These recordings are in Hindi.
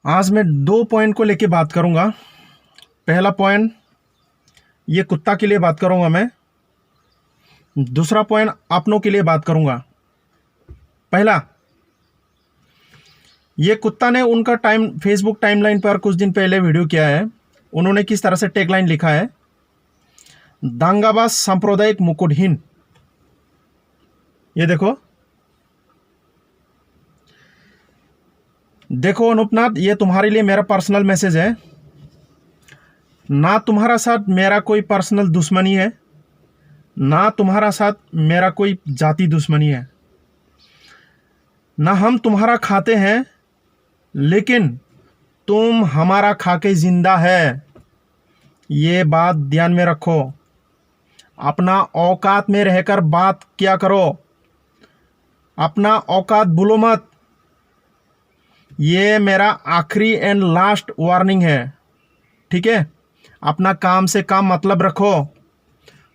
आज मैं 2 पॉइंट को लेके बात करूंगा। पहला पॉइंट, ये कुत्ता के लिए बात करूंगा मैं। दूसरा पॉइंट, अपनों के लिए बात करूंगा। पहला, ये कुत्ता ने उनका फेसबुक टाइमलाइन पर कुछ दिन पहले वीडियो किया है। उन्होंने किस तरह से टैगलाइन लिखा है, दांगाबाज सांप्रदायिक मुकुटहीन। ये देखो अनुपनाथ, ये तुम्हारे लिए मेरा पर्सनल मैसेज है। ना तुम्हारा साथ मेरा कोई पर्सनल दुश्मनी है, ना तुम्हारा साथ मेरा कोई जाति दुश्मनी है, ना हम तुम्हारा खाते हैं, लेकिन तुम हमारा खाके जिंदा है। ये बात ध्यान में रखो। अपना औकात में रहकर बात किया करो, अपना औकात भूलो मत। ये मेरा आखिरी एंड लास्ट वार्निंग है, ठीक है? अपना काम से काम मतलब रखो।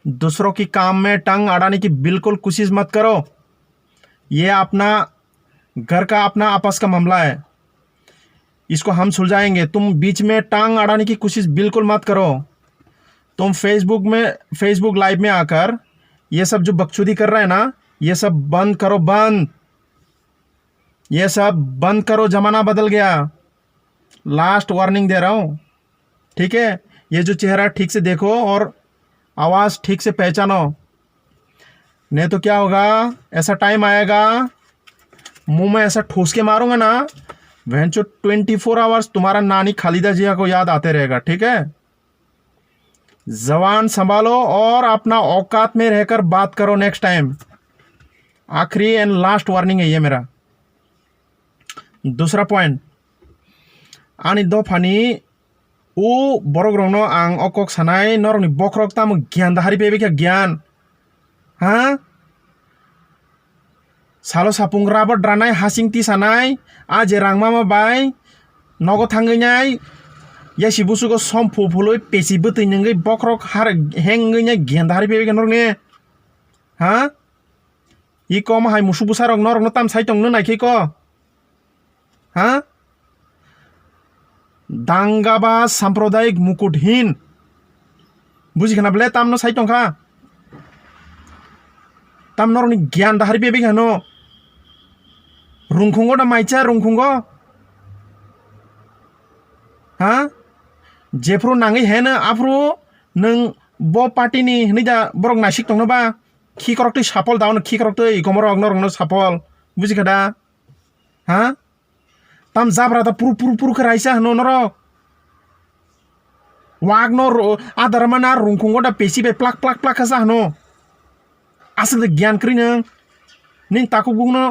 दूसरों की काम में टंग अड़ाने की बिल्कुल कोशिश मत करो। ये अपना घर का अपना आपस का मामला है, इसको हम सुलझाएंगे। तुम बीच में टांग अड़ाने की कोशिश बिल्कुल मत करो। तुम फेसबुक लाइव में आकर ये सब जो बकचोदी कर रहे हैं ना, ये सब बंद करो, ये सब बंद करो। जमाना बदल गया। लास्ट वार्निंग दे रहा हूं, ठीक है? ये जो चेहरा ठीक से देखो और आवाज ठीक से पहचानो, नहीं तो क्या होगा, ऐसा टाइम आएगा मुंह में ऐसा ठूस के मारूंगा ना, भैंचो 24 आवर्स तुम्हारा नानी खालिदा जिया को याद आते रहेगा, ठीक है? जबान संभालो और अपना औकात में रहकर बात करो नेक्स्ट टाइम। आखिरी एंड लास्ट वार्निंग है ये मेरा। दूसरा पॉइंट, आनी दो फानी उ बरग्रंनो आं अकक सानाय नरकनि बख्रक ताम ज्ञान दाहारि पेबे क्या ज्ञान, हाँ? सालो सापुंग्राबो ड्रानाय हासिंगति सानाय आजे रांगमामा बाय नगो थांगैनाय यासि बुसुको सम फुफुलै पेसि बतैनोङै बख्रक हार हेंगैनाय ज्ञान दाहारि पेबे क्या नरकनि, हाँ? इ कम हाय मुसु बुसारक नरकनो ताम साइतंनो नायखैक, हाँ? दांगाबाज सांप्रदायिक मुकुटहीन बुझिखाना बोले तामनो साइतंखा ताम नरकनि ज्ञान दाहारि पेबे क्या रुंखुंगो दा माइचा रुंखुंगो, हाँ? जेफ्रो नाङै हेन आफ्रो नों ब पार्टीनि हनैदा बरक नासिक दंनोबा खि करक्तै सापल दावन खि करक्तै गमरक नरकनो सापल बुझिखादा, हाँ? ताम जाब्रा दा पुरु कराइसा हनो नरक वागनो आदारमाना रुंखुंगो दा पेसि बे प्लाक खासा हनो आसल ज्ञान क्रि निन ताकु बुंगनो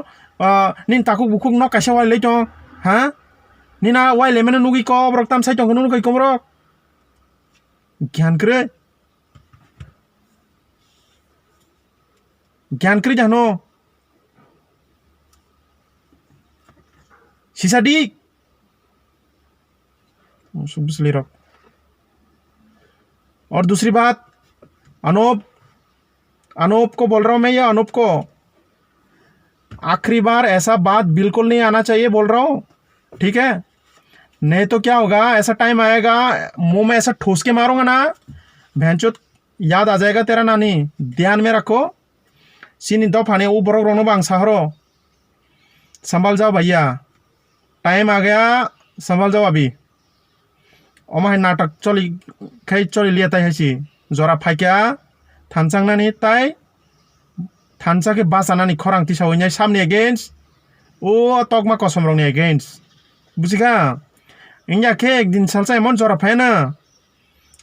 निन ताकु बुखुक न कासा वाइ लेतो, हाँ? निना वाइ लेमेनो नुगि को ब्रक ताम साइतंग नु कै कोमरक ज्ञान क्रि जानो सिसादी सुबुसली रख। और दूसरी बात, अनूप को बोल रहा हूं मैं, ये अनूप को आखिरी बार ऐसा बात बिल्कुल नहीं आना चाहिए बोल रहा हूं, ठीक है? नहीं तो क्या होगा, ऐसा टाइम आएगा मुंह में ऐसा ठूस के मारूंगा ना, भैंचोद याद आ जाएगा तेरा नानी। ध्यान में रखो। सीनी दो फाने ऊ बरक रोनो बांग सहरो, संभाल जाओ भैया, टाइम आ गया, संभाल जाओ अभी। ओमाय नाटक चली लिया ताई हैसी जरा फाइक्या थानसांगनानि ताई थानसा के बासानानि खरांथि सावैनाय सामनि एगेन्स्ट ओ तगमा कसमरंनि एगेन्स्ट बुझिखा इंया के एक दिन सालसा एमन जरा फायना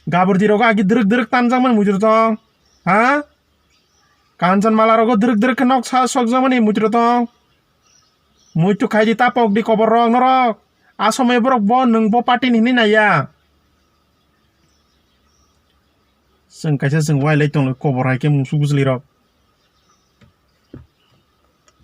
गाबर दिरोगा आगि दृक तानजांमोन मुजुरत, हाँ? कांचन मालारोगो दृक नक सा सकजामोन मुजुरत मुइतु खाइदि तापक दि खबर रक नरक आसमय बरक ब नों ब पार्टी नि नाया जों कायसा जों वाइलाय दं खबर हायके मुसु बुजलि रक